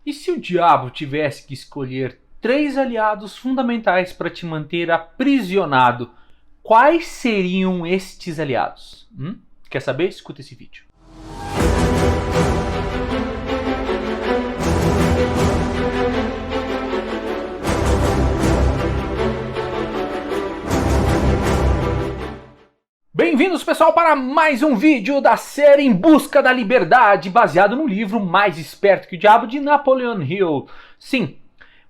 E se o diabo tivesse que escolher 3 aliados fundamentais para te manter aprisionado, quais seriam estes aliados? Quer saber? Escuta esse vídeo. Bem-vindos, pessoal, para mais um vídeo da série Em Busca da Liberdade, baseado no livro Mais Esperto que o Diabo, de Napoleon Hill. Sim,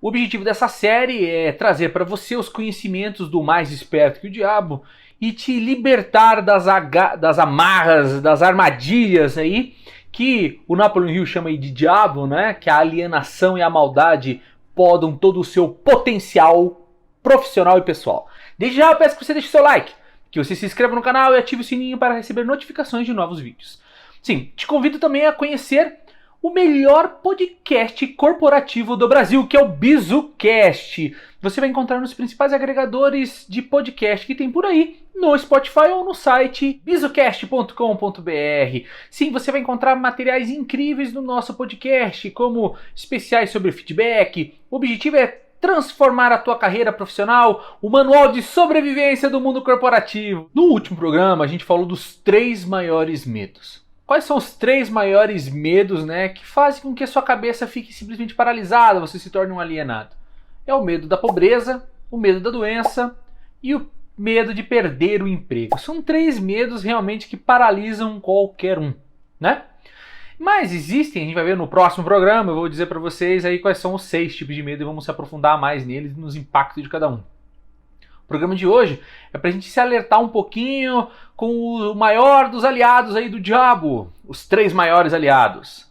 o objetivo dessa série é trazer para você os conhecimentos do Mais Esperto que o Diabo e te libertar das amarras, das armadilhas aí, que o Napoleon Hill chama aí de diabo, né? Que a alienação e a maldade podam todo o seu potencial profissional e pessoal. Desde já eu peço que você deixe o seu like, que você se inscreva no canal e ative o sininho para receber notificações de novos vídeos. Sim, te convido também a conhecer o melhor podcast corporativo do Brasil, que é o BizuCast. Você vai encontrar nos principais agregadores de podcast que tem por aí, no Spotify ou no site bizucast.com.br. Sim, você vai encontrar materiais incríveis no nosso podcast, como especiais sobre feedback. O objetivo é transformar a tua carreira profissional, o manual de sobrevivência do mundo corporativo. No último programa a gente falou dos 3 maiores medos. Quais são os 3 maiores medos, né, que fazem com que a sua cabeça fique simplesmente paralisada, você se torne um alienado? É o medo da pobreza, o medo da doença e o medo de perder o emprego. São 3 medos realmente que paralisam qualquer um, né? Mas existem, a gente vai ver no próximo programa, eu vou dizer para vocês aí quais são os 6 tipos de medo e vamos se aprofundar mais neles, nos impactos de cada um. O programa de hoje é para a gente se alertar um pouquinho com o maior dos aliados aí do diabo, os 3 maiores aliados.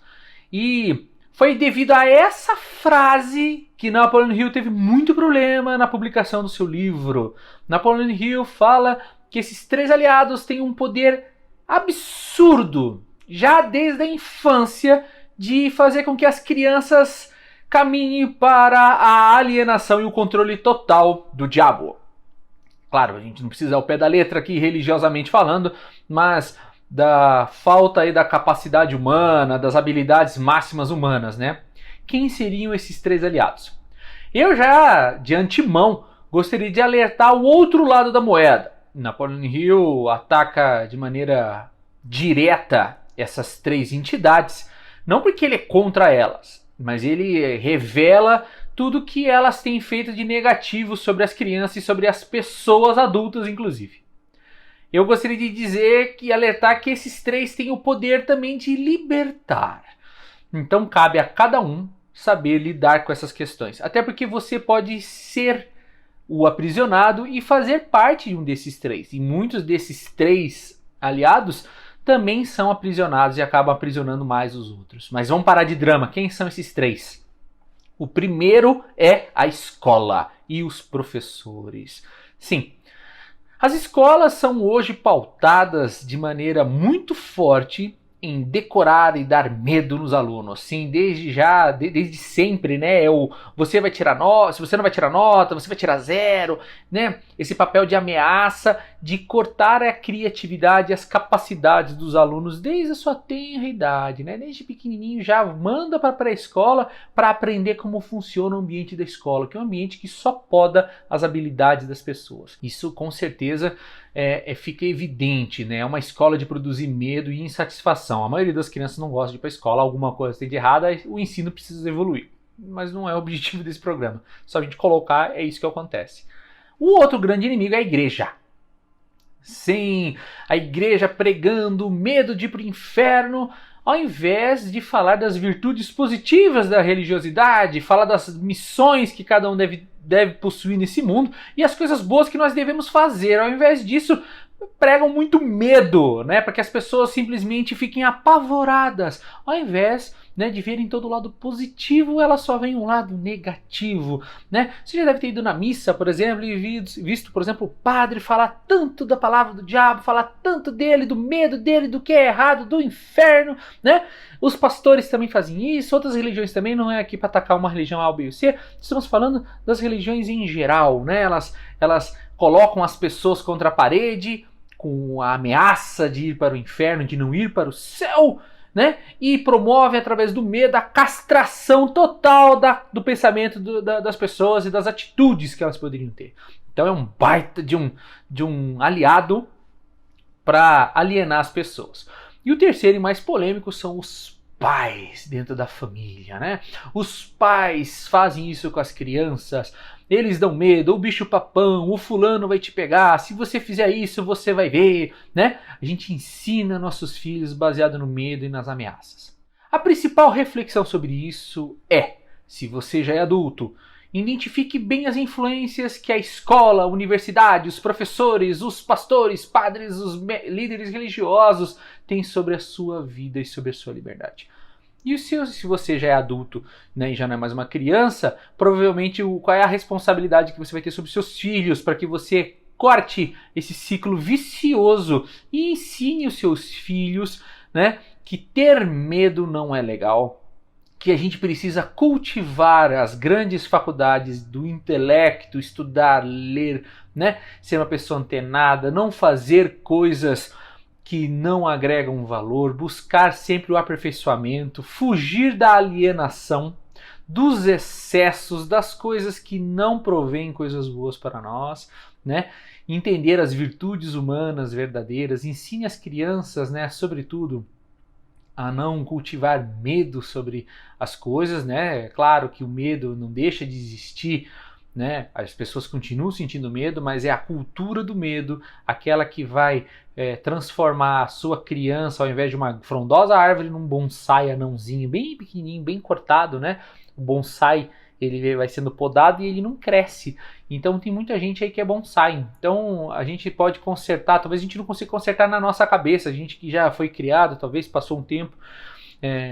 E foi devido a essa frase que Napoleon Hill teve muito problema na publicação do seu livro. Napoleon Hill fala que esses 3 aliados têm um poder absurdo, já desde a infância, de fazer com que as crianças caminhem para a alienação e o controle total do diabo. Claro, a gente não precisa ao pé da letra aqui religiosamente falando, mas da falta aí da capacidade humana, das habilidades máximas humanas, né? Quem seriam esses 3 aliados? Eu já, de antemão, gostaria de alertar o outro lado da moeda. Napoleon Hill ataca de maneira direta essas 3 entidades, não porque ele é contra elas, mas ele revela tudo que elas têm feito de negativo sobre as crianças e sobre as pessoas adultas, inclusive. Eu gostaria de dizer e alertar que esses 3 têm o poder também de libertar. Então cabe a cada um saber lidar com essas questões. Até porque você pode ser o aprisionado e fazer parte de um desses 3. E muitos desses 3 aliados também são aprisionados e acabam aprisionando mais os outros. Mas vamos parar de drama. Quem são esses 3? O primeiro é a escola e os professores. Sim, as escolas são hoje pautadas de maneira muito forte em decorar e dar medo nos alunos. Sim, desde sempre, né? Você vai tirar nota, se você não vai tirar nota, você vai tirar 0, né? Esse papel de ameaça, de cortar a criatividade e as capacidades dos alunos desde a sua tenra idade, né? Desde pequenininho já manda para a pré-escola para aprender como funciona o ambiente da escola, que é um ambiente que só poda as habilidades das pessoas. Isso com certeza fica evidente, né? É uma escola de produzir medo e insatisfação. A maioria das crianças não gosta de ir para a escola, alguma coisa tem de errada, o ensino precisa evoluir. Mas não é o objetivo desse programa. Só a gente colocar, é isso que acontece. O outro grande inimigo é a igreja. Sim, a igreja pregando medo de ir para o inferno, ao invés de falar das virtudes positivas da religiosidade, falar das missões que cada um deve possuir nesse mundo e as coisas boas que nós devemos fazer. Ao invés disso, pregam muito medo, né, para que as pessoas simplesmente fiquem apavoradas. Ao invés, né, de verem todo o lado positivo, elas só veem um lado negativo, né? Você já deve ter ido na missa, por exemplo, e visto, por exemplo, o padre falar tanto da palavra do diabo, falar tanto dele, do medo dele, do que é errado, do inferno, né? Os pastores também fazem isso, outras religiões também, não é aqui para atacar uma religião A, B ou C, estamos falando das religiões em geral, né? Elas colocam as pessoas contra a parede, com a ameaça de ir para o inferno, de não ir para o céu, né? E promove através do medo a castração total do pensamento das pessoas e das atitudes que elas poderiam ter. Então é um baita de um aliado para alienar as pessoas. E o terceiro e mais polêmico são os pais dentro da família, né? Os pais fazem isso com as crianças, eles dão medo, o bicho papão, o fulano vai te pegar, se você fizer isso você vai ver, né? A gente ensina nossos filhos baseado no medo e nas ameaças. A principal reflexão sobre isso é, se você já é adulto, identifique bem as influências que a escola, a universidade, os professores, os pastores, padres, os líderes religiosos têm sobre a sua vida e sobre a sua liberdade. E se você já é adulto, né, e já não é mais uma criança, provavelmente qual é a responsabilidade que você vai ter sobre seus filhos para que você corte esse ciclo vicioso e ensine os seus filhos, né, que ter medo não é legal, que a gente precisa cultivar as grandes faculdades do intelecto, estudar, ler, né? Ser uma pessoa antenada, não fazer coisas que não agregam valor, buscar sempre o aperfeiçoamento, fugir da alienação, dos excessos, das coisas que não provêm coisas boas para nós, né? Entender as virtudes humanas verdadeiras, ensine as crianças, né, sobretudo, a não cultivar medo sobre as coisas, né? Claro que o medo não deixa de existir, né? As pessoas continuam sentindo medo, mas é a cultura do medo, aquela que vai transformar a sua criança, ao invés de uma frondosa árvore, num bonsai anãozinho, bem pequenininho, bem cortado, né? O bonsai, ele vai sendo podado e ele não cresce. Então tem muita gente aí que é bonsai. Então a gente pode consertar, talvez a gente não consiga consertar na nossa cabeça, a gente que já foi criado, talvez passou um tempo,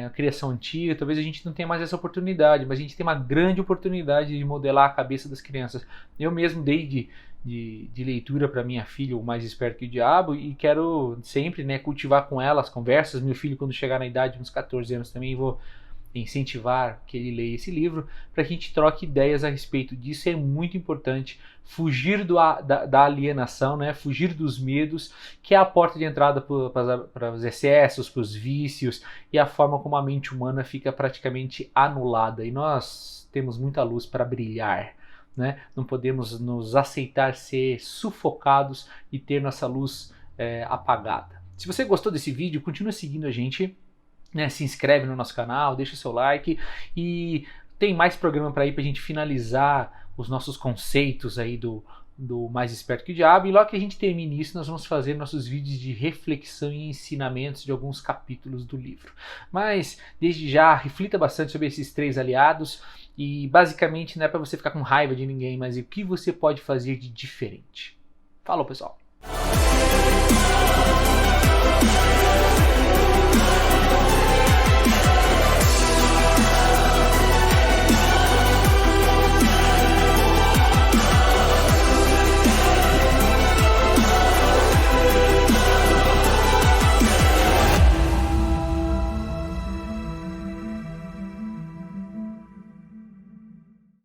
a criação antiga, talvez a gente não tenha mais essa oportunidade, mas a gente tem uma grande oportunidade de modelar a cabeça das crianças. Eu mesmo dei de leitura para minha filha, o Mais Esperto que o Diabo, e quero sempre, né, cultivar com ela as conversas. Meu filho, quando chegar na idade de uns 14 anos também, vou incentivar que ele leia esse livro para que a gente troque ideias a respeito disso. É muito importante fugir da alienação, né? Fugir dos medos, que é a porta de entrada para os excessos, para os vícios e a forma como a mente humana fica praticamente anulada. E nós temos muita luz para brilhar, né? Não podemos nos aceitar ser sufocados e ter nossa luz apagada. Se você gostou desse vídeo, continue seguindo a gente, né, se inscreve no nosso canal, deixa o seu like e tem mais programa para ir para a gente finalizar os nossos conceitos aí do Mais Esperto que o Diabo. E logo que a gente termine isso, nós vamos fazer nossos vídeos de reflexão e ensinamentos de alguns capítulos do livro. Mas desde já reflita bastante sobre esses três aliados e basicamente não é para você ficar com raiva de ninguém, mas o que você pode fazer de diferente. Falou, pessoal!